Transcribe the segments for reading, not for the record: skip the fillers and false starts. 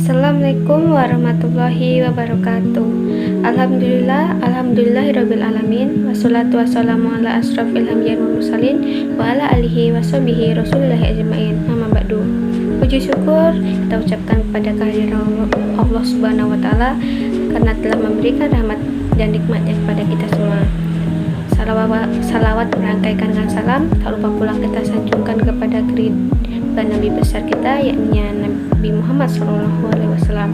Assalamualaikum warahmatullahi wabarakatuh. Alhamdulillahirabbil alamin. Wassalatu wassalamu ala asrofil anbiya'i wal mursalin wa ala alihi washabihi rasulillahi ajmain. Amma ba'du. Puji syukur kita ucapkan kepada kehadiran Allah Subhanahu wa taala karena telah memberikan rahmat dan nikmatnya kepada kita semua. Salawat merangkaikan dengan salam, tak lupa pula kita sanjungkan kepada keridhaan Nabi besar kita, yakni Nabi Muhammad SAW,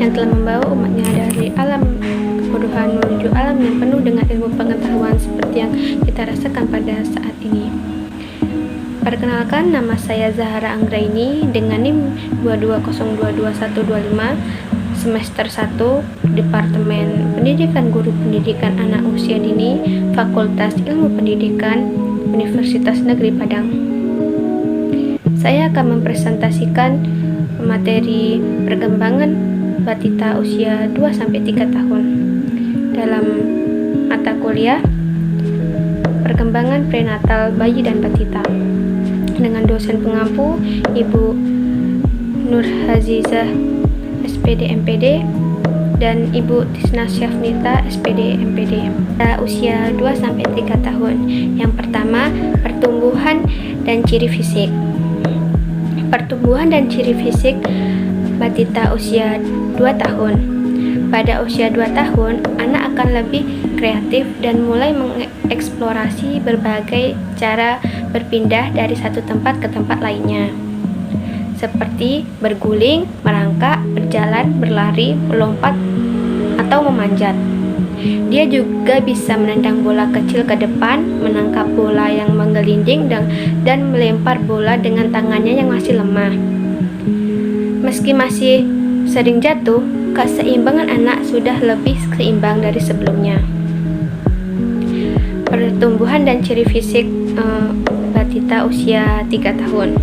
yang telah membawa umatnya dari alam kebodohan menuju alam yang penuh dengan ilmu pengetahuan seperti yang kita rasakan pada saat ini. Perkenalkan, nama saya Zahara Anggraini dengan NIM 22022125, semester 1, Departemen Pendidikan Guru Pendidikan Anak Usia Dini, Fakultas Ilmu Pendidikan, Universitas Negeri Padang. Saya akan mempresentasikan materi perkembangan batita usia 2-3 tahun dalam mata kuliah perkembangan prenatal bayi dan batita dengan dosen pengampu Ibu Nur Hazizah SPD MPD dan Ibu Tisna Syafnita SPD MPD. Usia 2-3 tahun. Yang pertama, pertumbuhan dan ciri fisik. Pertumbuhan dan ciri fisik batita usia 2 tahun. Pada usia 2 tahun, anak akan lebih kreatif dan mulai mengeksplorasi berbagai cara berpindah dari satu tempat ke tempat lainnya, seperti berguling, merangkak, berjalan, berlari, melompat, atau memanjat. Dia juga bisa menendang bola kecil ke depan, menangkap bola yang menggelinding, dan melempar bola dengan tangannya yang masih lemah. Meski masih sering jatuh, keseimbangan anak sudah lebih seimbang dari sebelumnya. Pertumbuhan dan ciri fisik batita usia 3 tahun.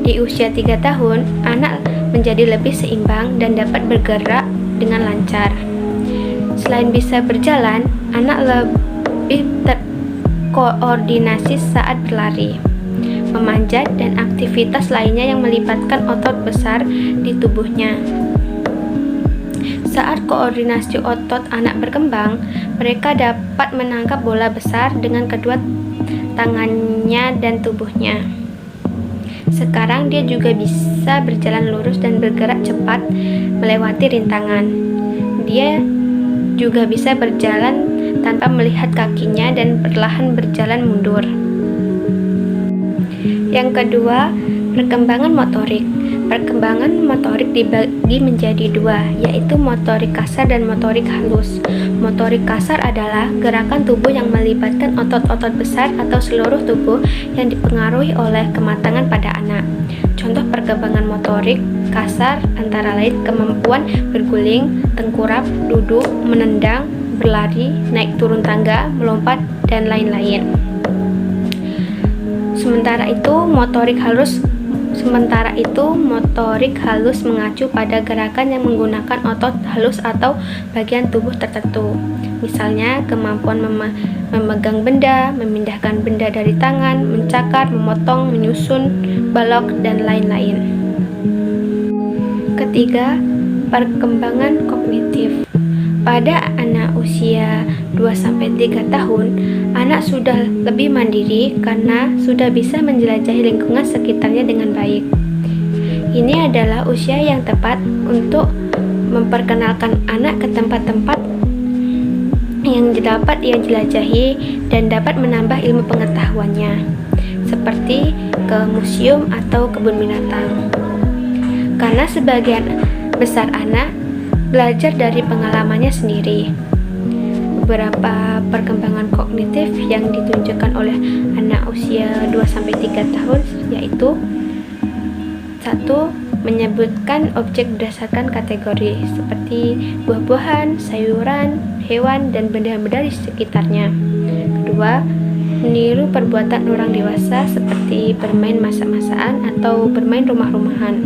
Di usia 3 tahun, anak menjadi lebih seimbang dan dapat bergerak dengan lancar. Selain bisa berjalan, anak lebih terkoordinasi saat berlari, memanjat, dan aktivitas lainnya yang melibatkan otot besar di tubuhnya. Saat koordinasi otot anak berkembang, mereka dapat menangkap bola besar dengan kedua tangannya dan tubuhnya. Sekarang dia juga bisa berjalan lurus dan bergerak cepat melewati rintangan. Dia juga bisa berjalan tanpa melihat kakinya dan perlahan berjalan mundur. Yang kedua, perkembangan motorik. Perkembangan motorik dibagi menjadi 2, yaitu motorik kasar dan motorik halus. Motorik kasar adalah gerakan tubuh yang melibatkan otot-otot besar atau seluruh tubuh yang dipengaruhi oleh kematangan pada anak. Contoh perkembangan motorik kasar antara lain kemampuan berguling, tengkurap, duduk, menendang, berlari, naik turun tangga, melompat, dan lain-lain. Sementara itu, motorik halus mengacu pada gerakan yang menggunakan otot halus atau bagian tubuh tertentu. Misalnya, kemampuan memegang benda, memindahkan benda dari tangan, mencakar, memotong, menyusun, balok, dan lain-lain. Ketiga, perkembangan kognitif. Pada anak usia 2-3 tahun, anak sudah lebih mandiri karena sudah bisa menjelajahi lingkungan sekitarnya dengan baik. Ini adalah usia yang tepat untuk memperkenalkan anak ke tempat-tempat yang dapat ia jelajahi dan dapat menambah ilmu pengetahuannya, seperti ke museum atau kebun binatang. Karena sebagian besar anak belajar dari pengalamannya sendiri. Beberapa perkembangan kognitif yang ditunjukkan oleh anak usia 2-3 tahun yaitu 1. Menyebutkan objek berdasarkan kategori seperti buah-buahan, sayuran, hewan, dan benda-benda di sekitarnya. 2. Meniru perbuatan orang dewasa seperti bermain masak-masakan atau bermain rumah-rumahan.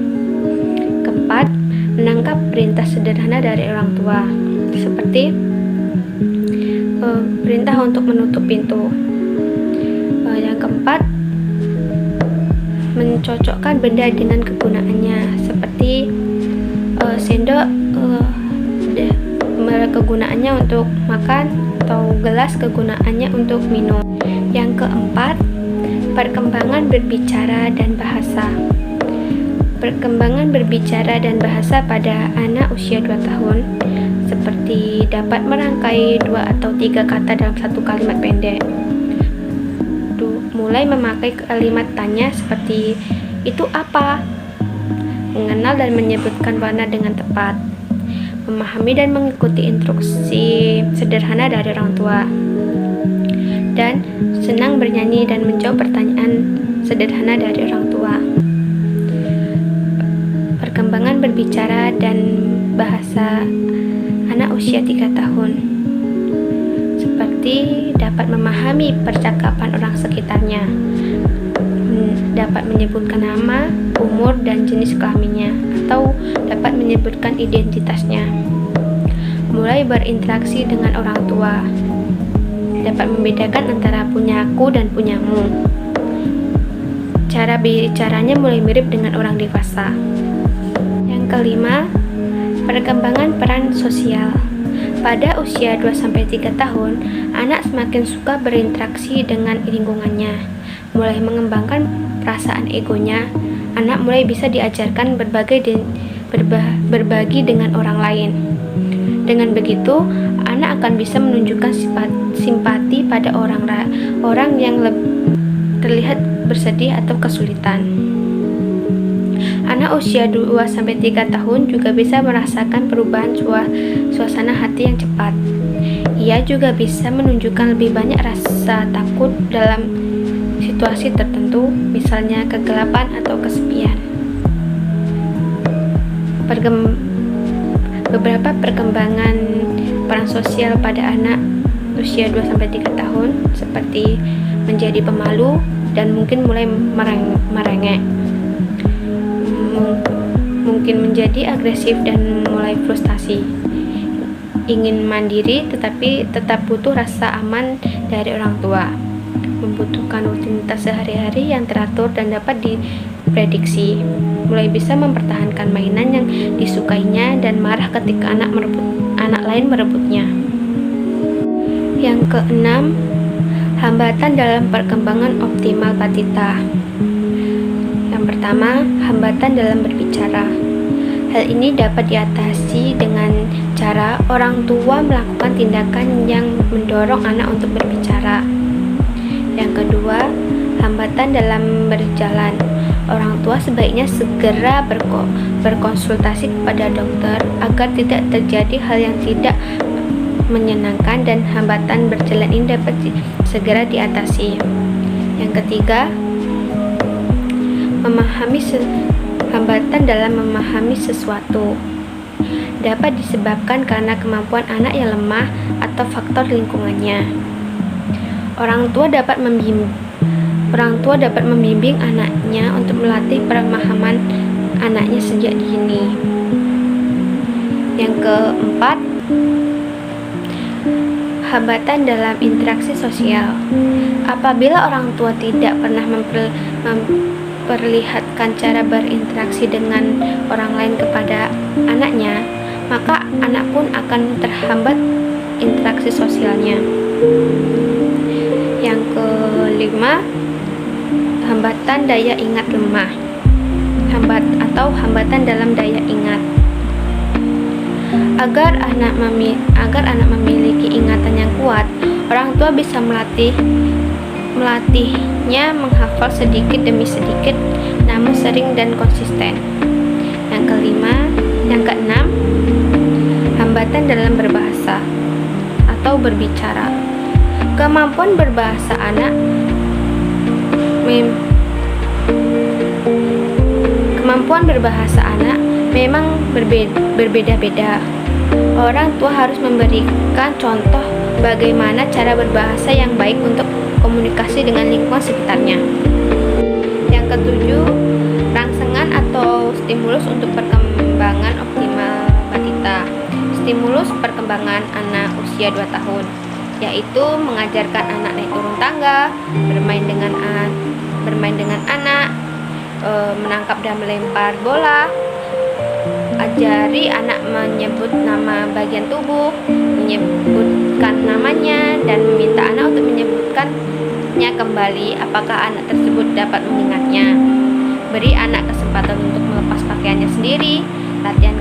4. Menangkap perintah sederhana dari orang tua seperti perintah untuk menutup pintu. Yang keempat, mencocokkan benda dengan kegunaannya seperti sendok kegunaannya untuk makan, atau gelas kegunaannya untuk minum. Yang keempat, perkembangan berbicara dan bahasa. Perkembangan berbicara dan bahasa pada anak usia 2 tahun seperti dapat merangkai 2 atau 3 kata dalam satu kalimat pendek. Mulai memakai kalimat tanya seperti itu apa, mengenal dan menyebutkan warna dengan tepat, memahami dan mengikuti instruksi sederhana dari orang tua, dan senang bernyanyi dan menjawab pertanyaan sederhana dari orang tua. Perkembangan berbicara dan bahasa anak usia 3 tahun seperti dapat memahami percakapan orang sekitarnya, dapat menyebutkan nama, umur, dan jenis kelaminnya, atau dapat menyebutkan identitasnya. Mulai berinteraksi dengan orang tua, dapat membedakan antara punyaku dan punyamu. Cara bicaranya mulai mirip dengan orang dewasa. Yang kelima, perkembangan peran sosial. Pada usia 2-3 tahun, anak semakin suka berinteraksi dengan lingkungannya, mulai mengembangkan perasaan egonya. Anak mulai bisa diajarkan berbagi dengan orang lain. Dengan begitu, anak akan bisa menunjukkan simpati pada orang yang terlihat bersedih atau kesulitan. Anak usia 2-3 tahun juga bisa merasakan perubahan suasana hati yang cepat. Ia juga bisa menunjukkan lebih banyak rasa takut dalam situasi tertentu, misalnya kegelapan atau kesepian. Beberapa perkembangan peran sosial pada anak usia 2-3 tahun seperti menjadi pemalu dan mungkin mulai merengek, mungkin menjadi agresif dan mulai frustasi, ingin mandiri tetapi tetap butuh rasa aman dari orang tua, membutuhkan rutinitas sehari-hari yang teratur dan dapat diprediksi, mulai bisa mempertahankan mainan yang disukainya dan marah ketika anak lain merebutnya. Yang keenam, hambatan dalam perkembangan optimal batita. Yang pertama, hambatan dalam berbicara. Hal ini dapat diatasi dengan cara orang tua melakukan tindakan yang mendorong anak untuk berbicara. Yang kedua, hambatan dalam berjalan. Orang tua sebaiknya segera berkonsultasi kepada dokter agar tidak terjadi hal yang tidak menyenangkan dan hambatan berjalan ini dapat segera diatasi. Yang ketiga, hambatan dalam memahami sesuatu dapat disebabkan karena kemampuan anak yang lemah atau faktor lingkungannya. Orang tua dapat membimbing anaknya untuk melatih pemahaman anaknya sejak dini. Yang keempat, hambatan dalam interaksi sosial. Apabila orang tua tidak pernah memperlihatkan cara berinteraksi dengan orang lain kepada anaknya, maka anak pun akan terhambat interaksi sosialnya. Yang kelima, hambatan daya ingat lemah. Hambatan dalam daya ingat. Agar anak memiliki ingatan yang kuat, orang tua bisa melatihnya menghafal sedikit demi sedikit, namun sering dan konsisten. Yang keenam, hambatan dalam berbahasa atau berbicara. Kemampuan berbahasa anak memang berbeda-beda. Orang tua harus memberikan contoh bagaimana cara berbahasa yang baik untuk komunikasi dengan lingkungan sekitarnya. Yang ketujuh, rangsangan atau stimulus untuk perkembangan optimal batita. Stimulus perkembangan anak usia 2 tahun, yaitu mengajarkan anak naik turun tangga, bermain dengan anak, menangkap dan melempar bola, Ajari anak menyebut nama bagian tubuh, menyebutkan namanya, dan meminta anak untuk menyebutkannya kembali apakah anak tersebut dapat mengingatnya. Beri anak kesempatan untuk melepas pakaiannya sendiri. Latihan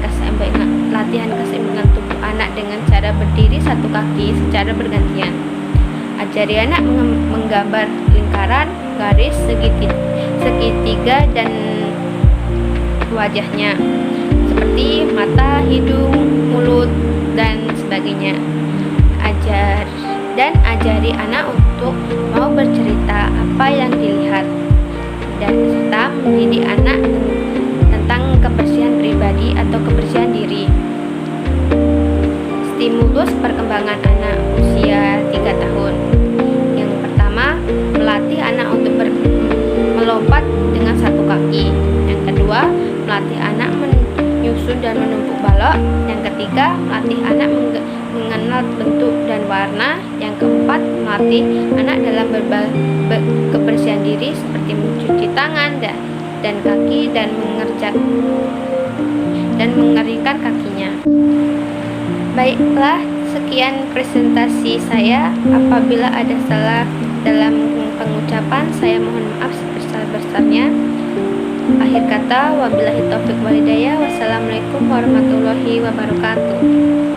keseimbangan tubuh anak dengan cara berdiri satu kaki secara bergantian. Ajari anak menggambar lingkaran, garis, segitiga, dan wajahnya, seperti mata, hidung, mulut, dan sebagainya. Ajari anak untuk mau bercerita apa yang dilihat, dan serta mendidik anak tentang kebersihan pribadi atau kebersihan diri. Stimulus perkembangan anak usia 3 tahun. Yang pertama, melatih anak untuk melompat dengan satu kaki. Yang kedua, melatih anak menyusun dan menumpuk balok. Yang ketiga, melatih anak mengenal bentuk dan warna. Yang keempat, melatih anak dalam kebersihan diri seperti mencuci tangan dan kaki dan mengeringkan kakinya. Baiklah, sekian presentasi saya. Apabila ada salah dalam pengucapan, saya mohon maaf sebesar-besarnya. Akhir kata, wabillahi taufik walhidayah. Wassalamualaikum warahmatullahi wabarakatuh.